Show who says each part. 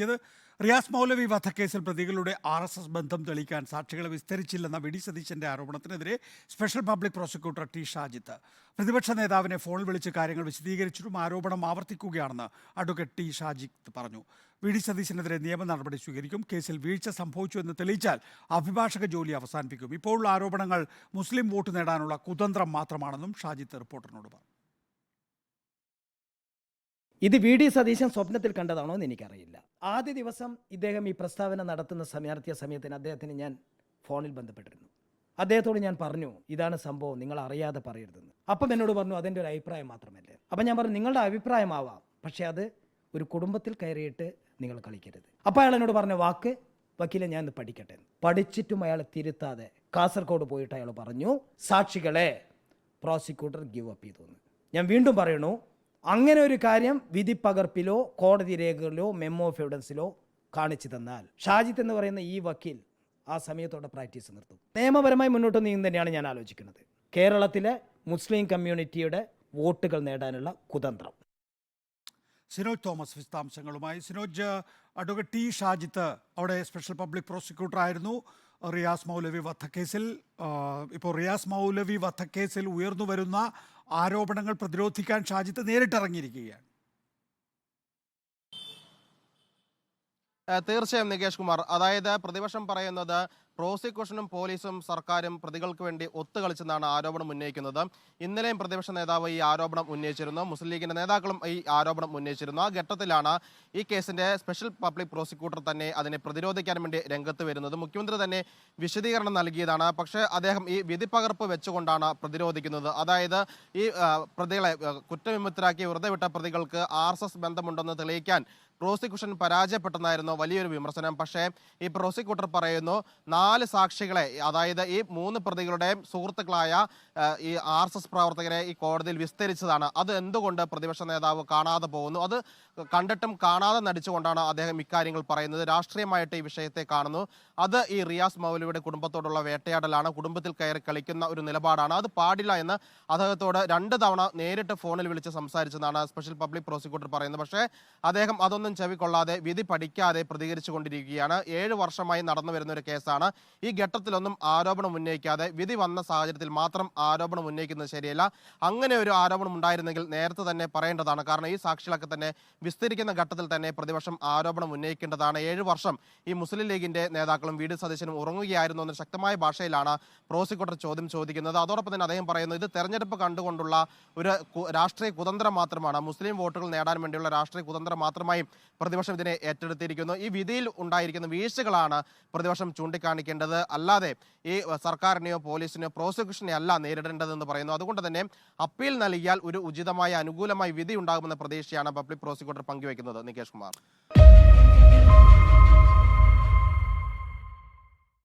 Speaker 1: ഇത് റിയാസ് മൗലവി വധക്കേസിൽ പ്രതികളുടെ RSS ബന്ധം തെളിയിക്കാൻ സാക്ഷികളെ വിസ്തരിച്ചില്ലെന്ന വി ഡി സതീശന്റെ ആരോപണത്തിനെതിരെ special public prosecutor T Shajith പ്രതിപക്ഷ നേതാവിനെ ഫോണിൽ വിളിച്ച് കാര്യങ്ങൾ വിശദീകരിച്ചിട്ടും ആരോപണം ആവർത്തിക്കുകയാണെന്ന് അഡ്വക്കേറ്റ് ടി ഷാജിത്ത് പറഞ്ഞു. വി ഡി സതീശനെതിരെ നിയമ നടപടി സ്വീകരിക്കും. കേസിൽ വീഴ്ച സംഭവിച്ചു എന്ന് തെളിയിച്ചാൽ അഭിഭാഷക ജോലി അവസാനിപ്പിക്കും. ഇപ്പോഴുള്ള ആരോപണങ്ങൾ മുസ്ലിം വോട്ട് നേടാനുള്ള കുതന്ത്രം മാത്രമാണെന്നും ഷാജിത്ത് റിപ്പോർട്ടറിനോട് പറഞ്ഞു.
Speaker 2: ഇത് വി ഡി സതീശൻ സ്വപ്നത്തിൽ കണ്ടതാണോ എന്ന് എനിക്കറിയില്ല. ആദ്യ ദിവസം ഇദ്ദേഹം ഈ പ്രസ്താവന നടത്തിയ സമയത്തിന് അദ്ദേഹത്തിന് ഞാൻ ഫോണിൽ ബന്ധപ്പെട്ടിരുന്നു. അദ്ദേഹത്തോട് ഞാൻ പറഞ്ഞു, ഇതാണ് സംഭവം, നിങ്ങൾ അറിയാതെ പറയരുതെന്ന്. അപ്പം എന്നോട് പറഞ്ഞു, അതെൻ്റെ ഒരു അഭിപ്രായം മാത്രമല്ലേ. അപ്പം ഞാൻ പറഞ്ഞു, നിങ്ങളുടെ അഭിപ്രായമാവാം, പക്ഷേ അത് ഒരു കുടുംബത്തിൽ കയറിയിട്ട് നിങ്ങൾ കളിക്കരുത്. അപ്പോൾ അയാൾ എന്നോട് പറഞ്ഞ വാക്ക്, വക്കീലെ ഞാൻ ഇന്ന് പഠിക്കട്ടെ. പഠിച്ചിട്ടും അയാൾ തിരുത്താതെ കാസർഗോഡ് പോയിട്ട് അയാൾ പറഞ്ഞു, സാക്ഷികളെ പ്രോസിക്യൂട്ടർ ഗിവ് അപ്പ് ചെയ്തു. ഞാൻ വീണ്ടും പറയണു, അങ്ങനെ ഒരു കാര്യം വിധി പകർപ്പിലോ കോടതി രേഖകളിലോ മെമ്മോ ഓഫ് എവിഡൻസിലോ കാണിച്ചു തന്നാൽ ഷാജിത്ത് എന്ന് പറയുന്ന ഈ വക്കീൽ ആ സമയത്തോടെ പ്രാക്ടീസ് നിർത്തും. നിയമപരമായി മുന്നോട്ട് നീങ്ങും തന്നെയാണ് ഞാൻ ആലോചിക്കുന്നത്. കേരളത്തിലെ മുസ്ലിം കമ്മ്യൂണിറ്റിയുടെ വോട്ടുകൾ നേടാനുള്ള കുതന്ത്രം.
Speaker 1: സിനോജ് തോമസ് വിശദാംശങ്ങളുമായി. സിനോജ്, അഡ്വക്കേറ്റ് ടി ഷാജിത്ത് അവിടെ സ്പെഷ്യൽ പബ്ലിക് പ്രോസിക്യൂട്ടർ ആയിരുന്നു റിയാസ് മൗലവി വധക്കേസിൽ. ഇപ്പോൾ റിയാസ് മൗലവി വധക്കേസിൽ ഉയർന്നു വരുന്ന ആരോപണങ്ങൾ പ്രതിരോധിക്കാൻ ഷാജിത്ത് നേരിട്ടിറങ്ങിയിരിക്കുകയാണ്.
Speaker 3: തീർച്ചയായും നികേഷ് കുമാർ, അതായത് പ്രതിപക്ഷം പറയുന്നത് പ്രോസിക്യൂഷനും പോലീസും സർക്കാരും പ്രതികൾക്ക് വേണ്ടി ഒത്തുകളിച്ചെന്നാണ് ആരോപണം ഉന്നയിക്കുന്നത്. ഇന്നലെയും പ്രതിപക്ഷ നേതാവ് ഈ ആരോപണം ഉന്നയിച്ചിരുന്നു. മുസ്ലിം ലീഗിന്റെ നേതാക്കളും ഈ ആരോപണം ഉന്നയിച്ചിരുന്നു. ആ ഘട്ടത്തിലാണ് ഈ കേസിന്റെ സ്പെഷ്യൽ പബ്ലിക് പ്രോസിക്യൂട്ടർ തന്നെ അതിനെ പ്രതിരോധിക്കാൻ വേണ്ടി രംഗത്ത് വരുന്നത്. മുഖ്യമന്ത്രി തന്നെ വിശദീകരണം നൽകിയതാണ്. പക്ഷേ അദ്ദേഹം ഈ വിധിപ്പകർപ്പ് വെച്ചുകൊണ്ടാണ് പ്രതിരോധിക്കുന്നത്. അതായത് ഈ പ്രതികളെ കുറ്റവിമുക്തരാക്കി വെറുതെ വിട്ട പ്രതികൾക്ക് RSS ബന്ധമുണ്ടെന്ന് തെളിയിക്കാൻ പ്രോസിക്യൂഷൻ പരാജയപ്പെട്ടെന്നായിരുന്നു വലിയൊരു വിമർശനം. പക്ഷേ ഈ പ്രോസിക്യൂട്ടർ പറയുന്നു, 4 സാക്ഷികളെ, അതായത് ഈ 3 പ്രതികളുടെയും സുഹൃത്തുക്കളായ ഈ RSS പ്രവർത്തകരെ ഈ കോടതിയിൽ വിസ്തരിച്ചതാണ്. അത് എന്തുകൊണ്ട് പ്രതിപക്ഷ നേതാവ് കാണാതെ പോകുന്നു? അത് കണ്ടിട്ടും കാണാതെ നടിച്ചുകൊണ്ടാണ് അദ്ദേഹം ഇക്കാര്യങ്ങൾ പറയുന്നത്. രാഷ്ട്രീയമായിട്ട് ഈ വിഷയത്തെ കാണുന്നു. അത് ഈ റിയാസ് മൗലവിയുടെ കുടുംബത്തോടുള്ള വേട്ടയാടലാണ്, കുടുംബത്തിൽ കയറി കളിക്കുന്ന ഒരു നിലപാടാണ്. അത് പാടില്ല എന്ന് അദ്ദേഹത്തോട് 2 തവണ നേരിട്ട് ഫോണിൽ വിളിച്ച് സംസാരിച്ചെന്നാണ് സ്പെഷ്യൽ പബ്ലിക് പ്രോസിക്യൂട്ടർ പറയുന്നത്. പക്ഷേ അദ്ദേഹം അതൊന്നും ചെവിക്കൊള്ളാതെ വിധി പഠിക്കാതെ പ്രതികരിച്ചു കൊണ്ടിരിക്കുകയാണ്. 7 വർഷമായി നടന്നു വരുന്ന ഒരു കേസാണ്. ഈ ഘട്ടത്തിലൊന്നും ആരോപണം ഉന്നയിക്കാതെ വിധി വന്ന സാഹചര്യത്തിൽ മാത്രം ആരോപണം ഉന്നയിക്കുന്നത് ശരിയല്ല. അങ്ങനെ ഒരു ആരോപണം ഉണ്ടായിരുന്നെങ്കിൽ നേരത്തെ തന്നെ പറയേണ്ടതാണ്. കാരണം ഈ സാക്ഷികളൊക്കെ തന്നെ വിസ്തരിക്കുന്ന ഘട്ടത്തിൽ തന്നെ പ്രതിപക്ഷം ആരോപണം ഉന്നയിക്കേണ്ടതാണ്. 7 വർഷം ഈ മുസ്ലിം ലീഗിന്റെ നേതാക്കളും വി ഡി സതീശനും ഉറങ്ങുകയായിരുന്നു എന്ന ശക്തമായ ഭാഷയിലാണ് പ്രോസിക്യൂട്ടർ ചോദ്യം ചോദിക്കുന്നത്. അതോടൊപ്പം തന്നെ അദ്ദേഹം പറയുന്നു, ഇത് തെരഞ്ഞെടുപ്പ് കണ്ടുകൊണ്ടുള്ള ഒരു രാഷ്ട്രീയ കുതന്ത്രം മാത്രമാണ്, മുസ്ലിം വോട്ടുകൾ നേടാൻ വേണ്ടിയുള്ള രാഷ്ട്രീയ കുതന്ത്രം മാത്രമായി പ്രതിപക്ഷം ഇതിനെ ഏറ്റെടുത്തിരിക്കുന്നു. ഈ വിധിയിൽ ഉണ്ടായിരിക്കുന്ന വീഴ്ചകളാണ് പ്രതിപക്ഷം ചൂണ്ടിക്കാണിക്കേണ്ടത്, അല്ലാതെ ഈ സർക്കാരിനെയോ പോലീസിനെയോ പ്രോസിക്യൂഷനെ അല്ല നേരിടേണ്ടതെന്ന് പറയുന്നു. അതുകൊണ്ട് തന്നെ അപ്പീൽ നൽകിയാൽ ഒരു ഉചിതമായ അനുകൂലമായ വിധി ഉണ്ടാകുമെന്ന പ്രതീക്ഷയാണ് പബ്ലിക് പ്രോസിക്യൂട്ടർ പങ്കുവയ്ക്കുന്നത്. നികേഷ് കുമാർ.